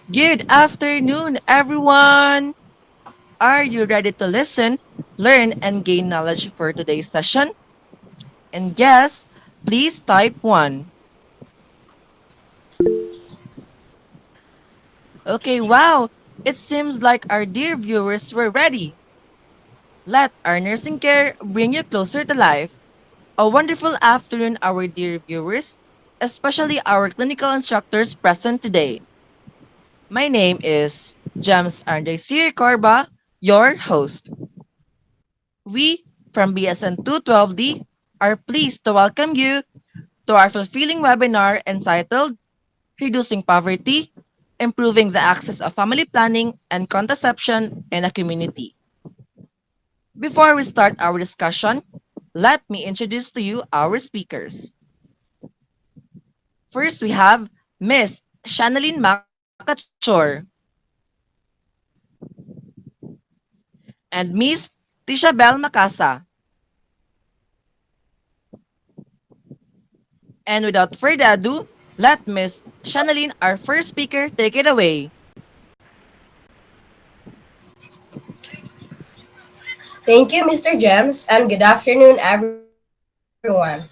Good afternoon, everyone! Are you ready to listen, learn, and gain knowledge for today's session? And yes, please type 1. Okay, wow! It seems like our dear viewers were ready. Let our nursing care bring you closer to life. A wonderful afternoon, our dear viewers, especially our clinical instructors present today. My name is James Arnday Sir Corba, your host. We from BSN 212D are pleased to welcome you to our fulfilling webinar entitled Reducing Poverty, Improving the Access of Family Planning and Contraception in a Community. Before we start our discussion, let me introduce to you our speakers. First, we have Miss Shanalyn Makachor and Miss Tishabel Macasa. And without further ado, let Miss Shanalyn, our first speaker, take it away. Thank you, Mr. Gems, and good afternoon, everyone.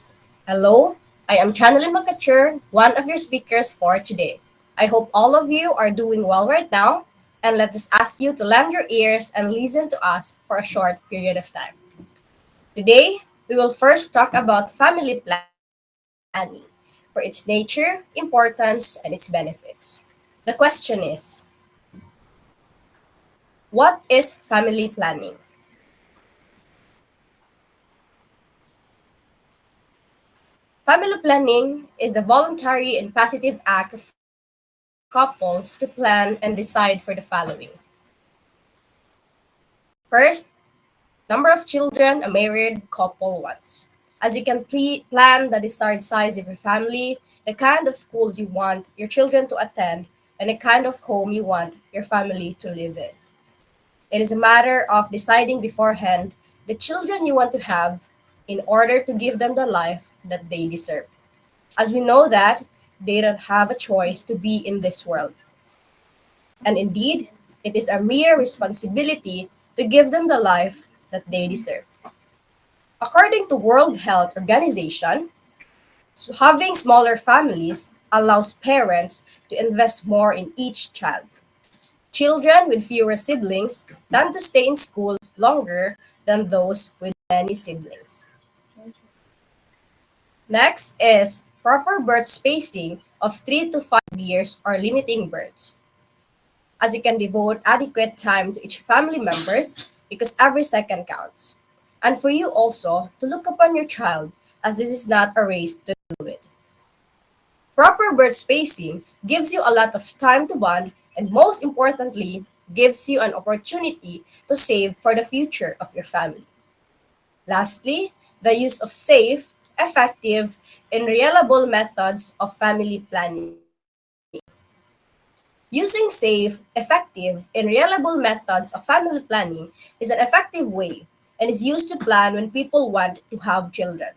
Hello, I am Channeling Makature, one of your speakers for today. I hope all of you are doing well right now, and let us ask you to lend your ears and listen to us for a short period of time. Today, we will first talk about family planning, for its nature, importance, and its benefits. The question is, what is family planning? Family planning is the voluntary and passive act of couples to plan and decide for the following. First, number of children a married couple wants. As you can plan the desired size of your family, the kind of schools you want your children to attend, and the kind of home you want your family to live in. It is a matter of deciding beforehand the children you want to have in order to give them the life that they deserve. As we know that they don't have a choice to be in this world. And indeed, it is a mere responsibility to give them the life that they deserve. According to World Health Organization, having smaller families allows parents to invest more in each child. Children with fewer siblings tend to stay in school longer than those with many siblings. Next is proper birth spacing of 3 to 5 years or limiting births, as you can devote adequate time to each family members because every second counts. And for you also to look upon your child, as this is not a race to do it. Proper birth spacing gives you a lot of time to bond and most importantly, gives you an opportunity to save for the future of your family. Lastly, the use of safe, effective, and reliable methods of family planning. Using safe, effective, and reliable methods of family planning is an effective way and is used to plan when people want to have children.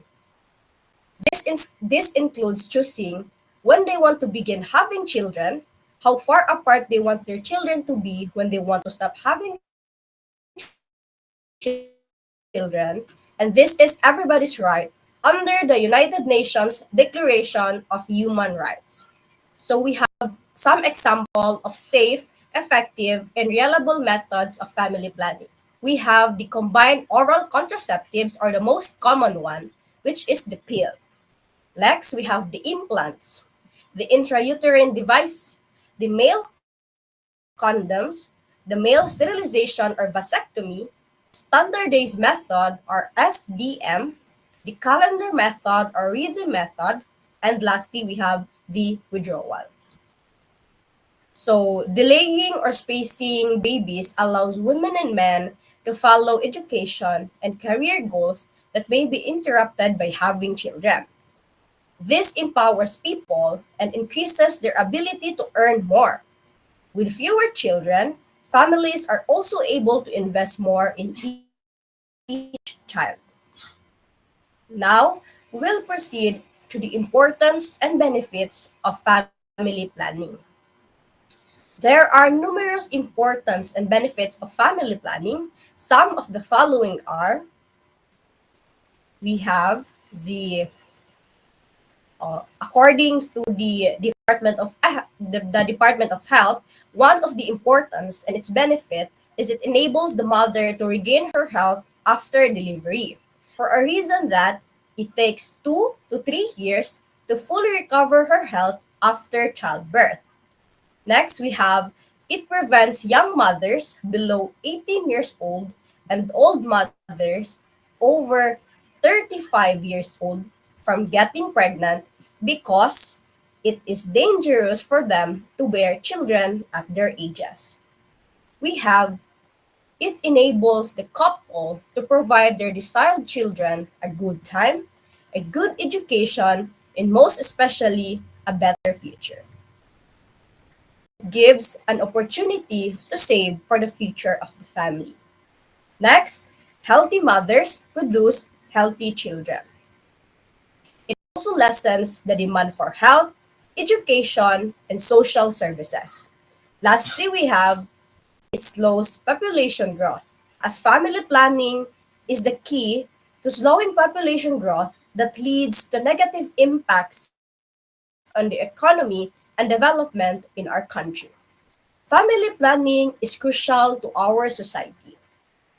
This includes choosing when they want to begin having children, how far apart they want their children to be when they want to stop having children, and this is everybody's right under the United Nations Declaration of Human Rights. So we have some example of safe, effective, and reliable methods of family planning. We have the combined oral contraceptives or the most common one, which is the pill. Next, we have the implants, the intrauterine device, the male condoms, the male sterilization or vasectomy, standardized method or SDM, the calendar method or rhythm method, and lastly we have the withdrawal. So, delaying or spacing babies allows women and men to follow education and career goals that may be interrupted by having children. This empowers people and increases their ability to earn more. With fewer children, families are also able to invest more in each child. Now, we'll proceed to the importance and benefits of family planning. There are numerous importance and benefits of family planning. Some of the following are: we have the according to the Department of Health, one of the importance and its benefit is it enables the mother to regain her health after delivery, for a reason that it takes 2 to 3 years to fully recover her health after childbirth. Next, we have it prevents young mothers below 18 years old and old mothers over 35 years old from getting pregnant because it is dangerous for them to bear children at their ages. We have it enables the couple to provide their desired children a good time, a good education, and most especially a better future. It gives an opportunity to save for the future of the family. Next, healthy mothers produce healthy children. It also lessens the demand for health, education, and social services. Lastly, we have it slows population growth, as family planning is the key to slowing population growth that leads to negative impacts on the economy and development in our country. Family planning is crucial to our society.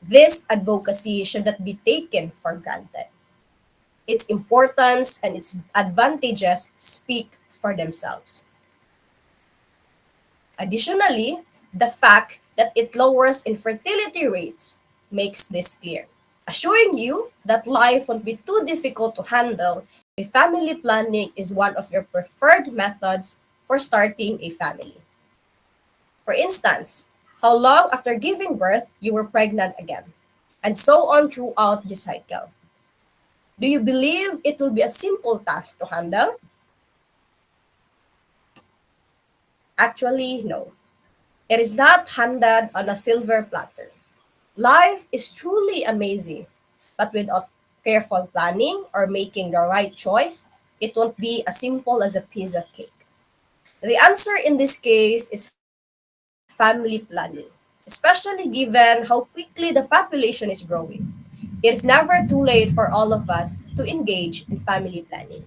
This advocacy should not be taken for granted. Its importance and its advantages speak for themselves. Additionally, the fact that it lowers infertility rates makes this clear, assuring you that life won't be too difficult to handle if family planning is one of your preferred methods for starting a family. For instance, how long after giving birth you were pregnant again, and so on throughout the cycle. Do you believe it will be a simple task to handle? Actually, no. It is not handed on a silver platter. Life is truly amazing, but without careful planning or making the right choice, it won't be as simple as a piece of cake. The answer in this case is family planning, especially given how quickly the population is growing. It is never too late for all of us to engage in family planning.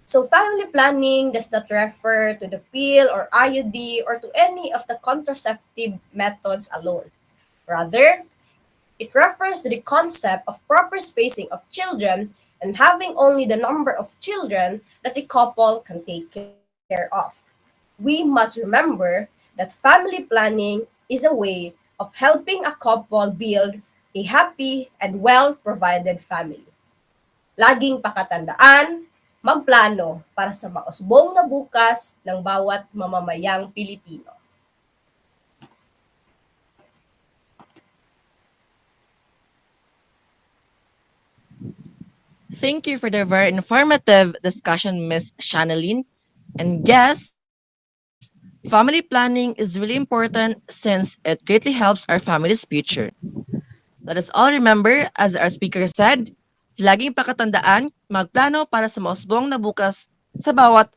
So, family planning does not refer to the pill or IUD or to any of the contraceptive methods alone. Rather, it refers to the concept of proper spacing of children and having only the number of children that the couple can take care of. We must remember that family planning is a way of helping a couple build a happy and well-provided family. Laging pakatandaan, magplano para sa mausbong na bukas ng bawat mamamayang Pilipino. Thank you for the very informative discussion, Miss Shanneline. And yes, family planning is really important since it greatly helps our family's future. Let us all remember, as our speaker said, laging pakatandaan, magplano para sa mausbong na bukas sa bawat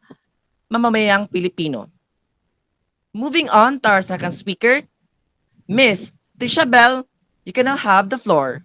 mamamayang Pilipino. Moving on to our second speaker, Miss Tisha Bell, you can now have the floor.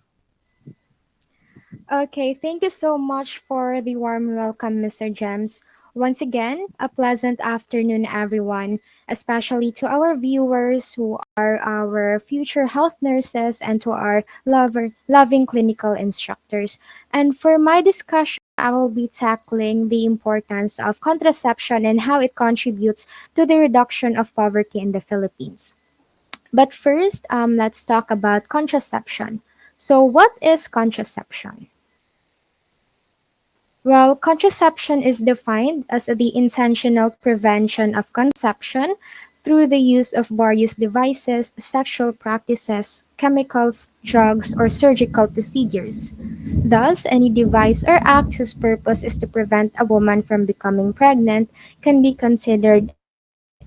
Okay, thank you so much for the warm welcome, Mr. Gems. Once again, a pleasant afternoon, everyone, especially to our viewers who are our future health nurses and to our loving clinical instructors. And for my discussion, I will be tackling the importance of contraception and how it contributes to the reduction of poverty in the Philippines. But first, let's talk about contraception. So, what is contraception? Well, contraception is defined as the intentional prevention of conception through the use of various devices, sexual practices, chemicals, drugs, or surgical procedures. Thus, any device or act whose purpose is to prevent a woman from becoming pregnant can be considered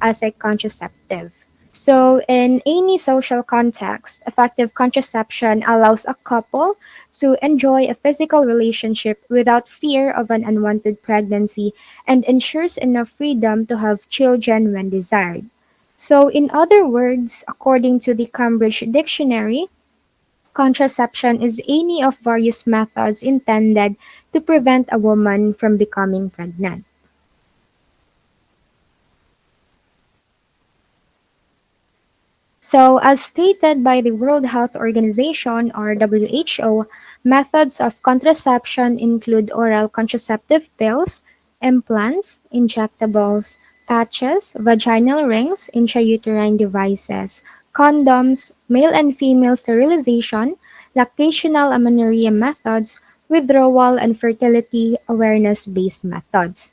as a contraceptive. So, in any social context, effective contraception allows a couple to enjoy a physical relationship without fear of an unwanted pregnancy and ensures enough freedom to have children when desired. So, in other words, according to the Cambridge Dictionary, contraception is any of various methods intended to prevent a woman from becoming pregnant. So, as stated by the World Health Organization or WHO, methods of contraception include oral contraceptive pills, implants, injectables, patches, vaginal rings, intrauterine devices, condoms, male and female sterilization, lactational amenorrhea methods, withdrawal and fertility awareness based methods.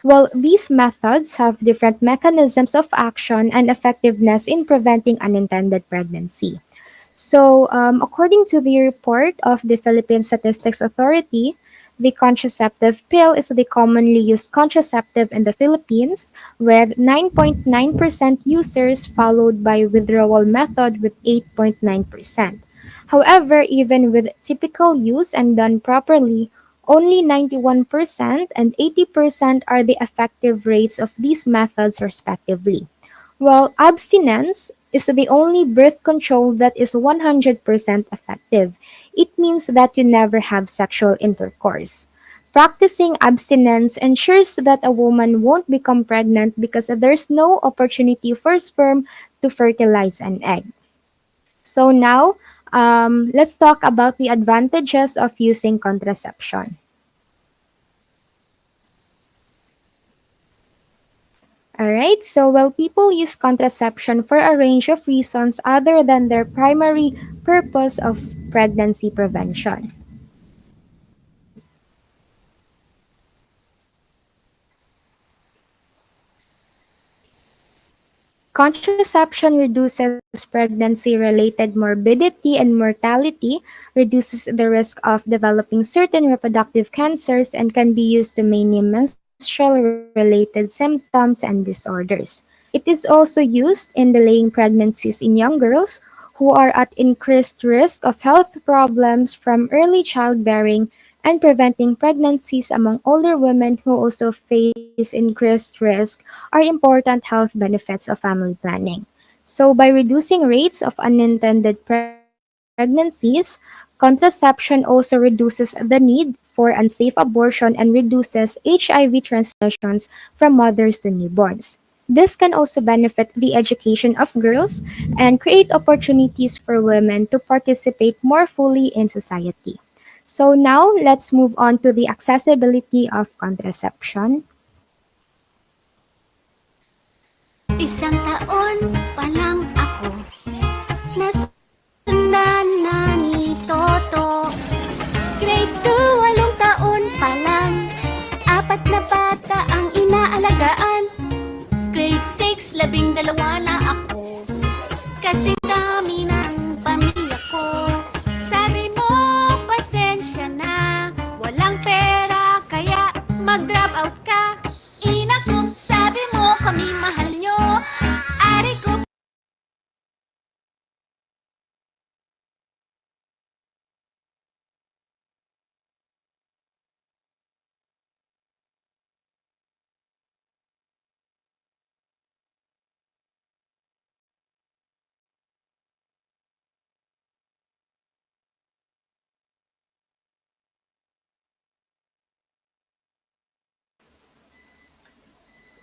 Well, these methods have different mechanisms of action and effectiveness in preventing unintended pregnancy. So, according to the report of the Philippine Statistics Authority, the contraceptive pill is the commonly used contraceptive in the Philippines, with 9.9% users, followed by withdrawal method with 8.9%. However, even with typical use and done properly, only 91% and 80% are the effective rates of these methods respectively. While abstinence is the only birth control that is 100% effective. It means that you never have sexual intercourse. Practicing abstinence ensures that a woman won't become pregnant because there's no opportunity for sperm to fertilize an egg. So now, let's talk about the advantages of using contraception. Alright, so well, people use contraception for a range of reasons other than their primary purpose of pregnancy prevention. Contraception reduces pregnancy-related morbidity and mortality, reduces the risk of developing certain reproductive cancers, and can be used to manage menstrual-related symptoms and disorders. It is also used in delaying pregnancies in young girls who are at increased risk of health problems from early childbearing and preventing pregnancies among older women who also face increased risk are important health benefits of family planning. So, by reducing rates of unintended pregnancies, contraception also reduces the need for unsafe abortion and reduces HIV transmissions from mothers to newborns. This can also benefit the education of girls and create opportunities for women to participate more fully in society. So now let's move on to the accessibility of contraception. Isang taon pa lang ako, nasundan na ni Toto. Grade 2, 8 taon pa lang, 4 na bata ang inaalagaan. Grade 6, 12 na ako, kasing dami ng pamilya ko. Sabi mo, pasensya na, walang pera kaya mag-drop out ka. Ina ko, sabi mo kami mahal nyo. Ari ko,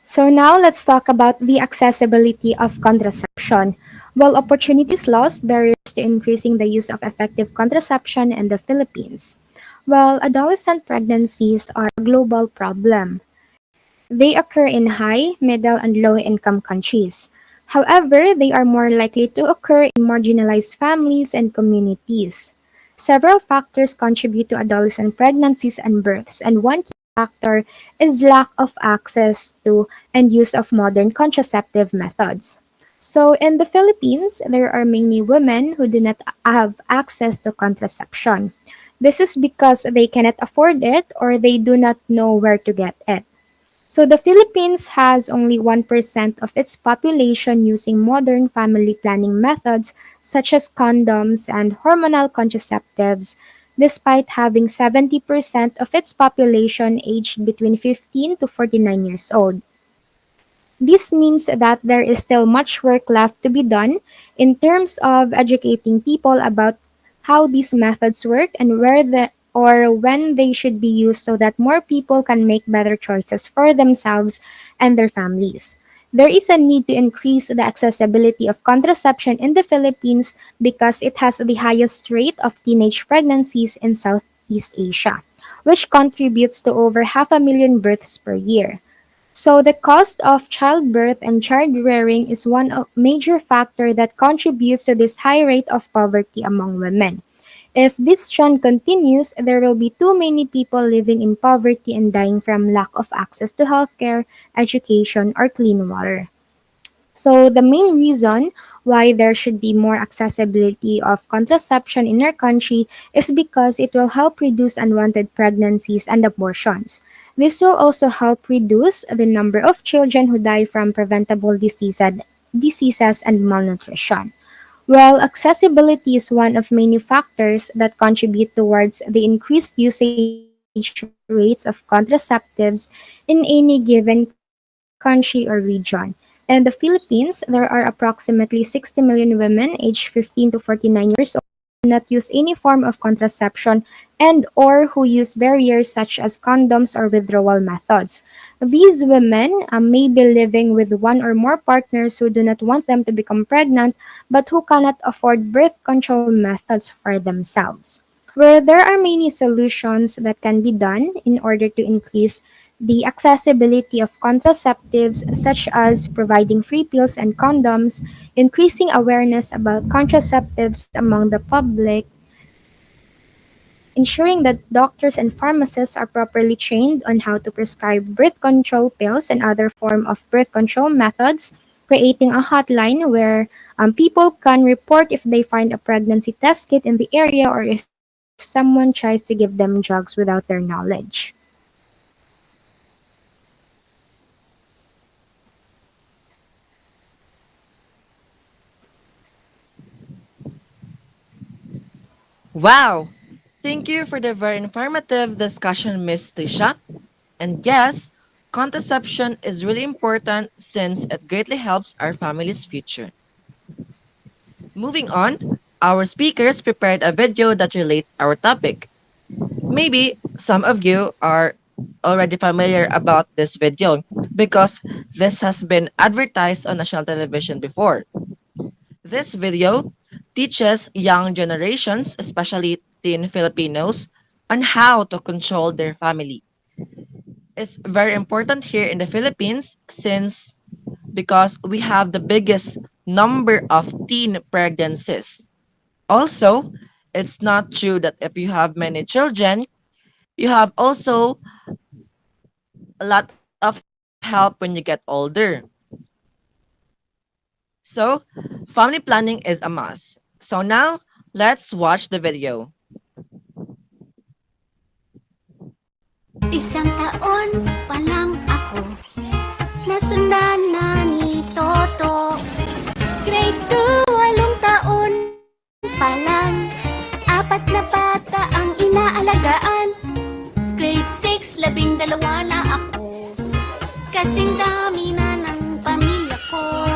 So now let's talk about the accessibility of contraception. While opportunities lost, barriers to increasing the use of effective contraception in the Philippines. While adolescent pregnancies are a global problem, they occur in high, middle, and low income countries. However, they are more likely to occur in marginalized families and communities. Several factors contribute to adolescent pregnancies and births, and one key factor is lack of access to and use of modern contraceptive methods. So, in the Philippines, there are many women who do not have access to contraception. This is because they cannot afford it or they do not know where to get it. So the Philippines has only 1% of its population using modern family planning methods such as condoms and hormonal contraceptives, despite having 70% of its population aged between 15 to 49 years old. This means that there is still much work left to be done in terms of educating people about how these methods work and where the or when they should be used so that more people can make better choices for themselves and their families. There is a need to increase the accessibility of contraception in the Philippines because it has the highest rate of teenage pregnancies in Southeast Asia, which contributes to over half a million births per year. So the cost of childbirth and child rearing is one major factor that contributes to this high rate of poverty among women. If this trend continues, there will be too many people living in poverty and dying from lack of access to healthcare, education, or clean water. So the main reason why there should be more accessibility of contraception in our country is because it will help reduce unwanted pregnancies and abortions. This will also help reduce the number of children who die from preventable diseases and malnutrition. While accessibility is one of many factors that contribute towards the increased usage rates of contraceptives in any given country or region. In the Philippines, there are approximately 60 million women aged 15 to 49 years old who do not use any form of contraception and or who use barriers such as condoms or withdrawal methods. These women may be living with one or more partners who do not want them to become pregnant but who cannot afford birth control methods for themselves. Where there are many solutions that can be done in order to increase the accessibility of contraceptives, such as providing free pills and condoms, increasing awareness about contraceptives among the public, ensuring that doctors and pharmacists are properly trained on how to prescribe birth control pills and other form of birth control methods, creating a hotline where people can report if they find a pregnancy test kit in the area or if someone tries to give them drugs without their knowledge. Wow! Thank you for the very informative discussion, Miss Tisha. And yes, contraception is really important since it greatly helps our family's future. Moving on, our speakers prepared a video that relates our topic. Maybe some of you are already familiar about this video because this has been advertised on national television before. This video teaches young generations, especially teen Filipinos, on how to control their family. It's very important here in the Philippines since because we have the biggest number of teen pregnancies. Also, it's not true that if you have many children, you have also a lot of help when you get older. So, family planning is a must. So now, let's watch the video. Isang taon pa lang ako, nasundan na ni Toto. Grade 2, 8 taon pa lang, 4 na bata ang inaalagaan. Grade 6, 12 na ako, kasing dami na ng pamilya ko.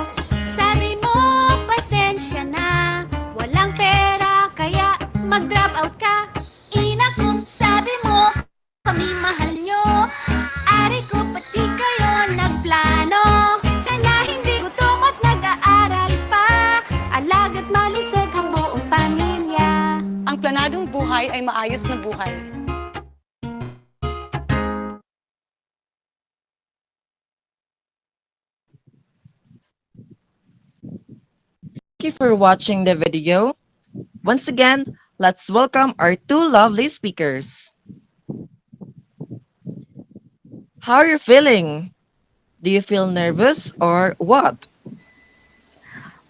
Sabi mo, pasensya na, walang pera kaya mag-drop out ka. Ina ko, sabi mo, kami mahal nyo. Ari ko, pati kayo nagplano. Sana hindi gutom at nag-aaral pa. Alaga't malusog ang buong pamilya. Ang planadong buhay ay maayos na buhay. Thank you for watching the video. Once again, let's welcome our two lovely speakers. How are you feeling? Do you feel nervous or what?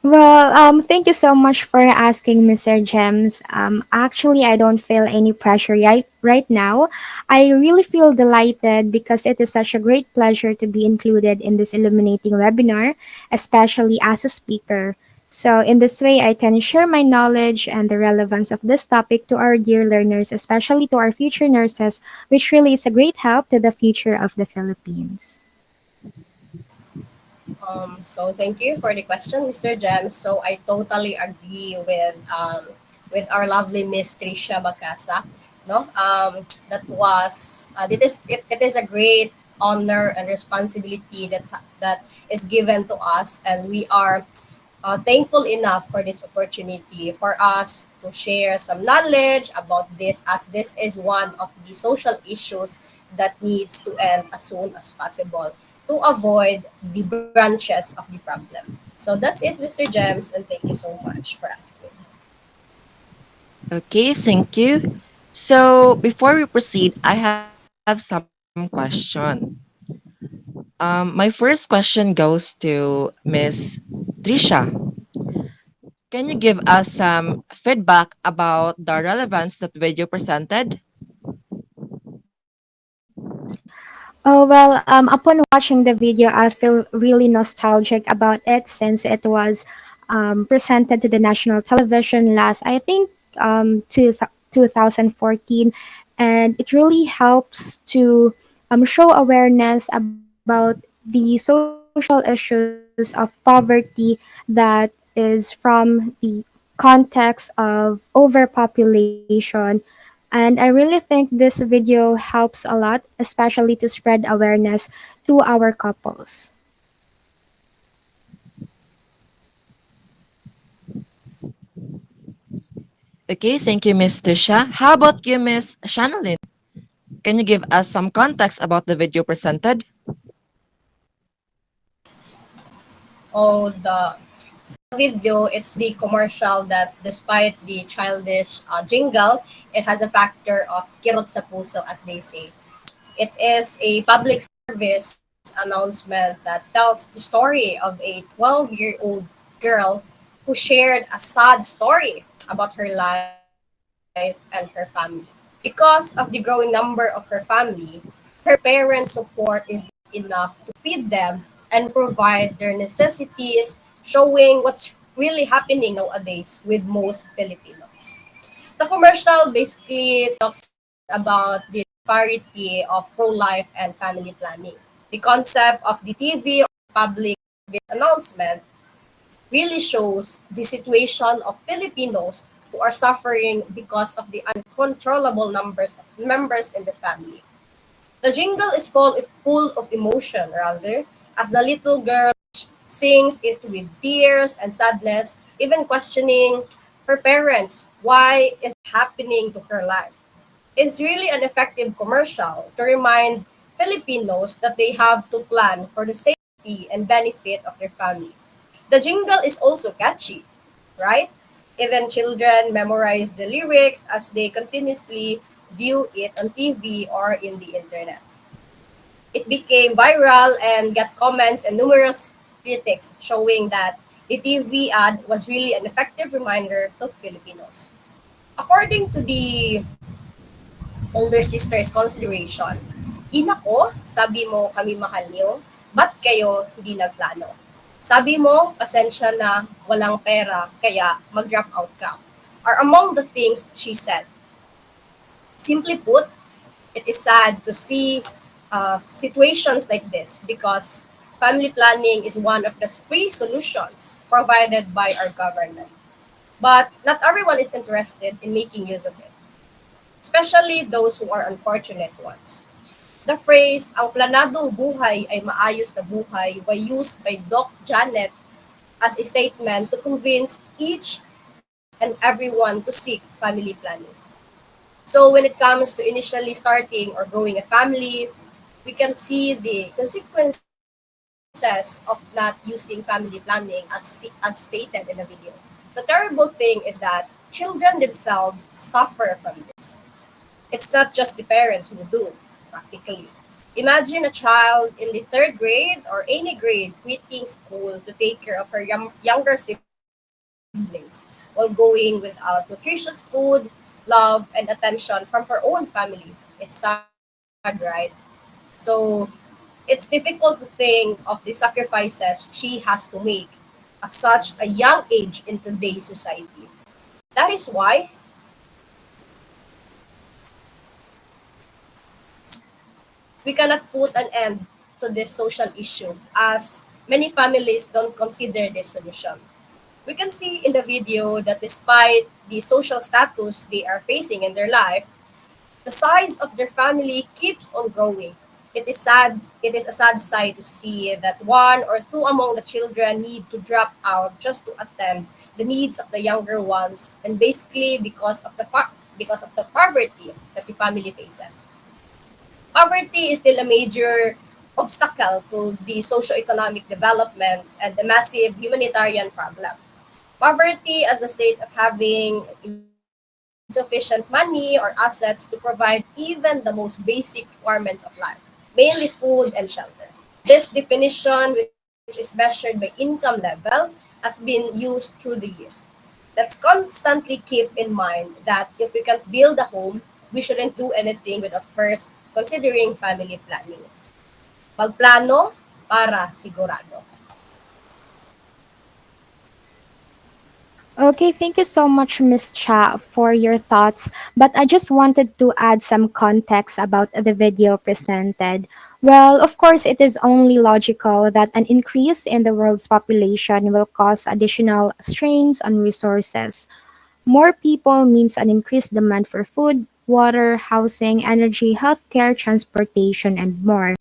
Well, thank you so much for asking, Mr. Gems. Actually, I don't feel any pressure right now. I really feel delighted because it is such a great pleasure to be included in this illuminating webinar, especially as a speaker. So in this way, I can share my knowledge and the relevance of this topic to our dear learners, especially to our future nurses, which really is a great help to the future of the Philippines. So thank you for the question, Mr. Jem. So I totally agree with our lovely Miss Tricia Bacasa. No, that was it is a great honor and responsibility that is given to us, and we are thankful enough for this opportunity for us to share some knowledge about this, as this is one of the social issues that needs to end as soon as possible to avoid the branches of the problem. So that's it, Mr. James, and thank you so much for asking. Okay, thank you. So before we proceed, I have some question. My first question goes to Miss Trisha. Can you give us some feedback about the relevance that video presented? Oh, well, upon watching the video, I feel really nostalgic about it since it was presented to the national television last, I think, 2014. And it really helps to show awareness about the social issues of poverty that is from the context of overpopulation. And I really think this video helps a lot, especially to spread awareness to our couples. Okay, thank you, Miss Trisha. How about you, Miss Shanalyn? Can you give us some context about the video presented? Oh, the video, it's the commercial that despite the childish jingle, it has a factor of kirot sa puso, as they say. It is a public service announcement that tells the story of a 12-year-old girl who shared a sad story about her life and her family. Because of the growing number of her family, her parents' support is enough to feed them and provide their necessities, showing what's really happening nowadays with most Filipinos. The commercial basically talks about the disparity of pro-life and family planning. The concept of the TV or public announcement really shows the situation of Filipinos who are suffering because of the uncontrollable numbers of members in the family. The jingle is full of emotion, rather, as the little girl sings it with tears and sadness, even questioning her parents why is it happening to her life. It's really an effective commercial to remind Filipinos that they have to plan for the safety and benefit of their family. The jingle is also catchy, right? Even children memorize the lyrics as they continuously view it on TV or in the internet. It became viral and got comments and numerous critics showing that the TV ad was really an effective reminder to Filipinos. According to the older sister's consideration, ina ko, sabi mo kami mahal niyo, ba't kayo hindi nagplano? Sabi mo, pasensya na, walang pera, kaya mag-drop out ka. Are among the things she said. Simply put, it is sad to see situations like this because family planning is one of the free solutions provided by our government. But not everyone is interested in making use of it, especially those who are unfortunate ones. The phrase, ang planadong buhay ay maayos na buhay, was used by Doc Janet as a statement to convince each and everyone to seek family planning. So when it comes to initially starting or growing a family, we can see the consequences of not using family planning as stated in the video. The terrible thing is that children themselves suffer from this. It's not just the parents who do, practically. Imagine a child in the third grade or any grade quitting school to take care of her younger siblings while going without nutritious food, love, and attention from her own family. It's sad, right? So it's difficult to think of the sacrifices she has to make at such a young age in today's society. That is why we cannot put an end to this social issue as many families don't consider this solution. We can see in the video that despite the social status they are facing in their life, the size of their family keeps on growing. It is sad. It is a sad sight to see that one or two among the children need to drop out just to attend the needs of the younger ones, and basically because of the poverty that the family faces. Poverty is still a major obstacle to the socio-economic development and the massive humanitarian problem. Poverty as the state of having insufficient money or assets to provide even the most basic requirements of life, mainly food and shelter. This definition, which is measured by income level, has been used through the years. Let's constantly keep in mind that if we can't build a home, we shouldn't do anything without first considering family planning. Magplano para sigurado. Okay, thank you so much, Miss Cha, for your thoughts. But I just wanted to add some context about the video presented. Well, of course, it is only logical that an increase in the world's population will cause additional strains on resources. More people means an increased demand for food, water, housing, energy, healthcare, transportation, and more.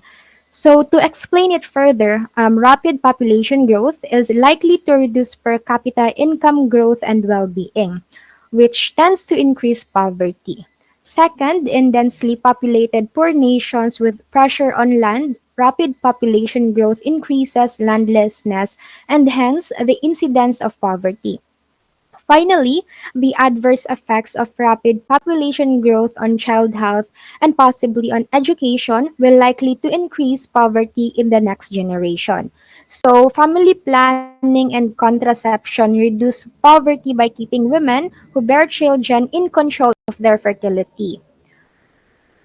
So, to explain it further, rapid population growth is likely to reduce per capita income growth and well being, which tends to increase poverty. Second, in densely populated poor nations with pressure on land, rapid population growth increases landlessness and hence the incidence of poverty. Finally, the adverse effects of rapid population growth on child health and possibly on education will likely to increase poverty in the next generation. So, family planning and contraception reduce poverty by keeping women who bear children in control of their fertility.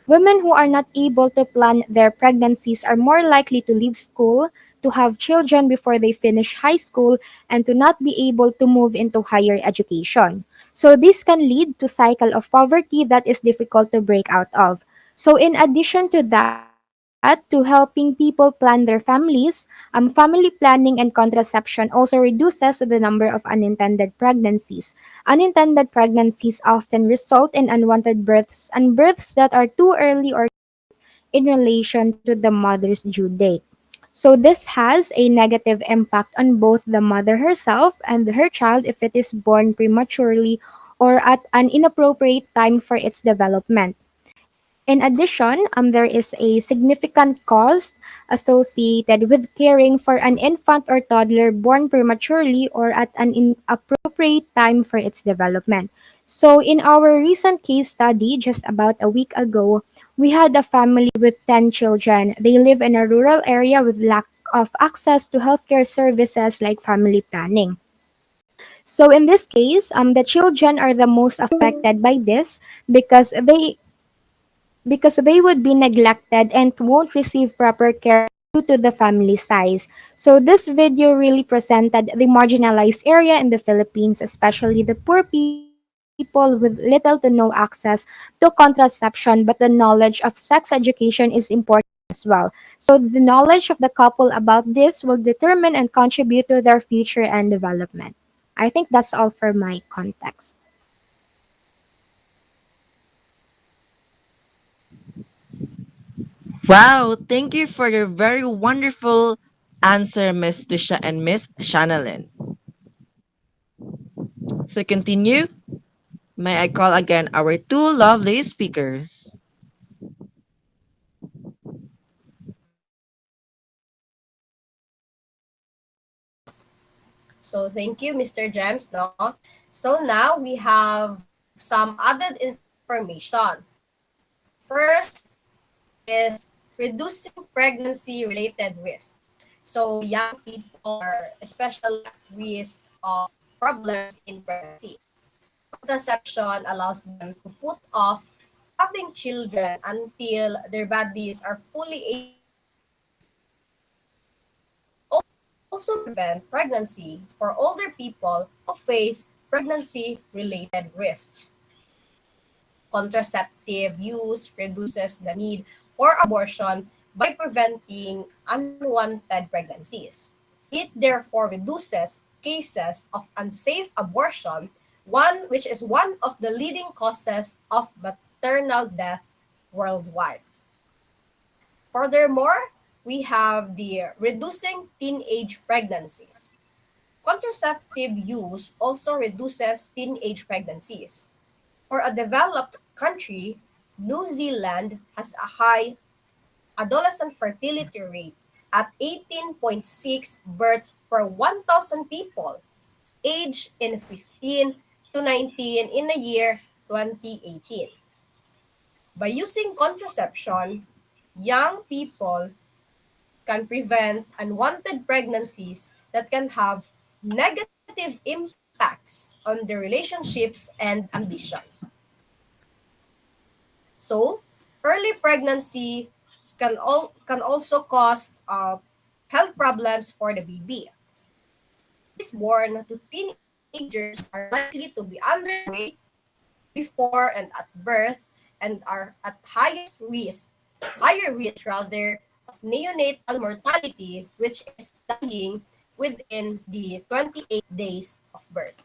Women who are not able to plan their pregnancies are more likely to leave school, to have children before they finish high school, and to not be able to move into higher education. So this can lead to cycle of poverty that is difficult to break out of. So in addition to that, to helping people plan their families, family planning and contraception also reduces the number of unintended pregnancies. Unintended pregnancies often result in unwanted births and births that are too early or too late in relation to the mother's due date. So this has a negative impact on both the mother herself and her child if it is born prematurely or at an inappropriate time for its development. In addition, there is a significant cost associated with caring for an infant or toddler born prematurely or at an inappropriate time for its development. So, in our recent case study just about a week ago, we had a family with 10 children. They live in a rural area with lack of access to healthcare services like family planning. So in this case, the children are the most affected by this because they would be neglected and won't receive proper care due to the family size. So this video really presented the marginalized area in the Philippines, especially the poor people with little to no access to contraception, but the knowledge of sex education is important as well. So the knowledge of the couple about this will determine and contribute to their future and development. I think that's all for my context. Wow, thank you for your very wonderful answer, Miss Tisha and Miss Shanalyn. So continue. May I call again our two lovely speakers? So thank you, Mr. James. No. So now we have some added information. First is reducing pregnancy-related risk. So young people are especially at risk of problems in pregnancy. Contraception allows them to put off having children until their bodies are fully able to handle them. It also prevents pregnancy for older people who face pregnancy-related risks. Contraceptive use reduces the need for abortion by preventing unwanted pregnancies. It therefore reduces cases of unsafe abortion, one which is one of the leading causes of maternal death worldwide. Furthermore, we have the reducing teenage pregnancies. Contraceptive use also reduces teenage pregnancies. For a developed country, New Zealand has a high adolescent fertility rate at 18.6 births per 1,000 people, aged in 15 to 19 in the year 2018. By using contraception, young people can prevent unwanted pregnancies that can have negative impacts on their relationships and ambitions. So, early pregnancy can also cause health problems for the baby. Babies born to teenagers are likely to be underweight before and at birth and are at higher risk rather of neonatal mortality, which is dying within the 28 days of birth.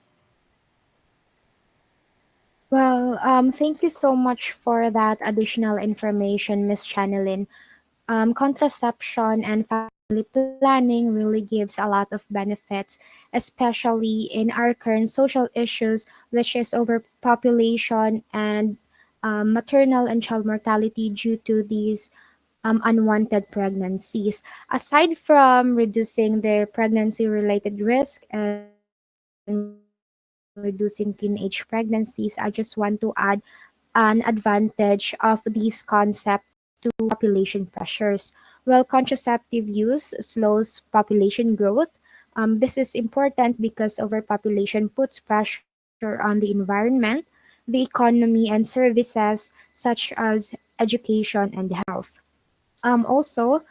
Well, thank you so much for that additional information, Miss Channeline. Contraception and family planning really gives a lot of benefits, especially in our current social issues, which is overpopulation and maternal and child mortality due to these unwanted pregnancies. Aside from reducing their pregnancy related risk and reducing teenage pregnancies, I just want to add an advantage of these concepts to population pressures. While contraceptive use slows population growth, this is important because overpopulation puts pressure on the environment, the economy, and services such as education and health. Also,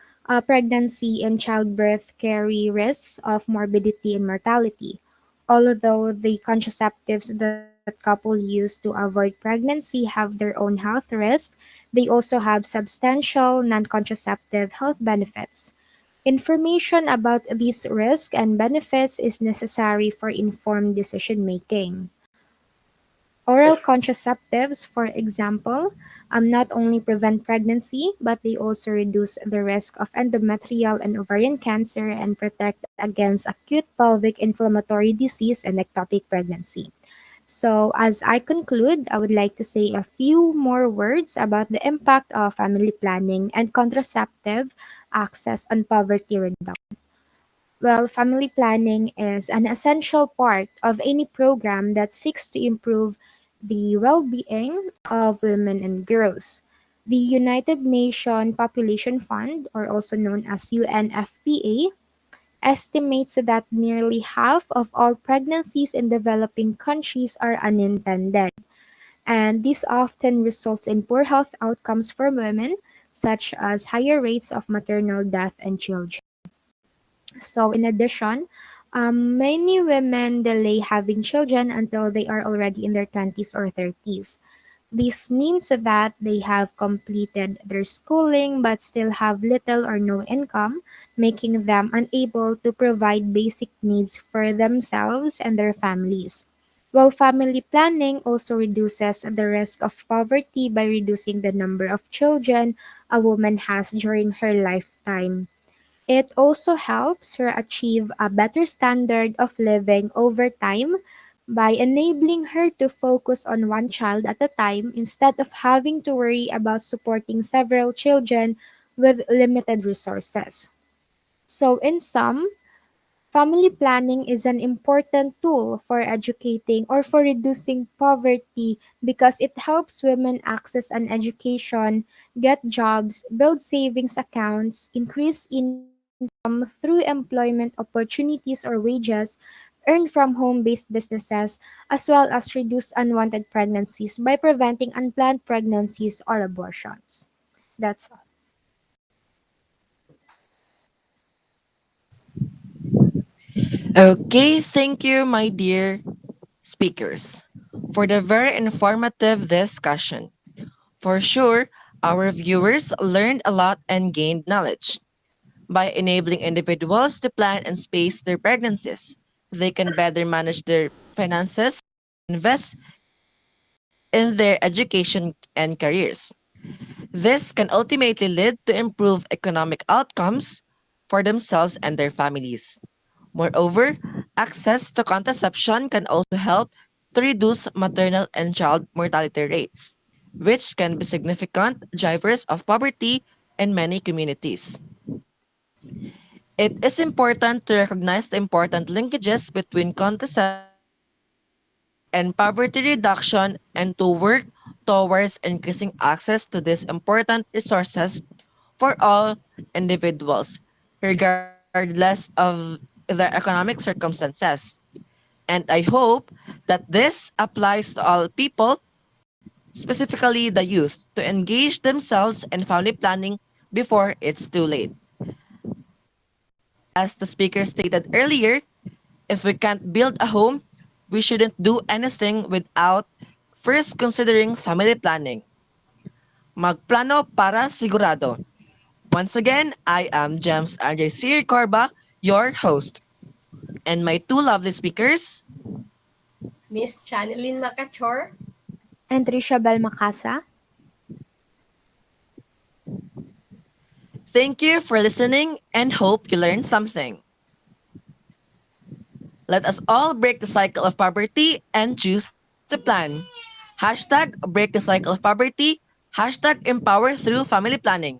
pregnancy and childbirth carry risks of morbidity and mortality. Although the contraceptives that couple use to avoid pregnancy have their own health risk, they also have substantial non contraceptive health benefits. Information about these risks and benefits is necessary for informed decision making. Oral contraceptives, for example, not only prevent pregnancy, but they also reduce the risk of endometrial and ovarian cancer and protect against acute pelvic inflammatory disease and ectopic pregnancy. So, as I conclude, I would like to say a few more words about the impact of family planning and contraceptive access on poverty reduction. Well, family planning is an essential part of any program that seeks to improve the well being of women and girls. The United Nations Population Fund, or also known as UNFPA, estimates that nearly half of all pregnancies in developing countries are unintended, and this often results in poor health outcomes for women, such as higher rates of maternal death and children. So, in addition, many women delay having children until they are already in their 20s or 30s. This means that they have completed their schooling but still have little or no income, making them unable to provide basic needs for themselves and their families. While family planning also reduces the risk of poverty by reducing the number of children a woman has during her lifetime. It also helps her achieve a better standard of living over time by enabling her to focus on one child at a time instead of having to worry about supporting several children with limited resources. So, in sum, family planning is an important tool for educating or for reducing poverty because it helps women access an education, get jobs, build savings accounts, increase income through employment opportunities or wages earned from home based businesses, as well as reduce unwanted pregnancies by preventing unplanned pregnancies or abortions. That's all. Okay, thank you, my dear speakers, for the very informative discussion. For sure, our viewers learned a lot and gained knowledge. By enabling individuals to plan and space their pregnancies, they can better manage their finances, invest in their education and careers. This can ultimately lead to improved economic outcomes for themselves and their families. Moreover, access to contraception can also help to reduce maternal and child mortality rates, which can be significant drivers of poverty in many communities. It is important to recognize the important linkages between contraception and poverty reduction and to work towards increasing access to these important resources for all individuals, regardless of their economic circumstances. And I hope that this applies to all people, specifically the youth, to engage themselves in family planning before it's too late. As the speaker stated earlier, if we can't build a home, we shouldn't do anything without first considering family planning. Magplano para sigurado. Once again, I am James Andre Sir Corba, your host, and my two lovely speakers. Miss Channeline Macachor. And Trisha Balmacasa. Thank you for listening and hope you learned something. Let us all break the cycle of poverty and choose to plan. Hashtag break the cycle of poverty. Hashtag empower through family planning.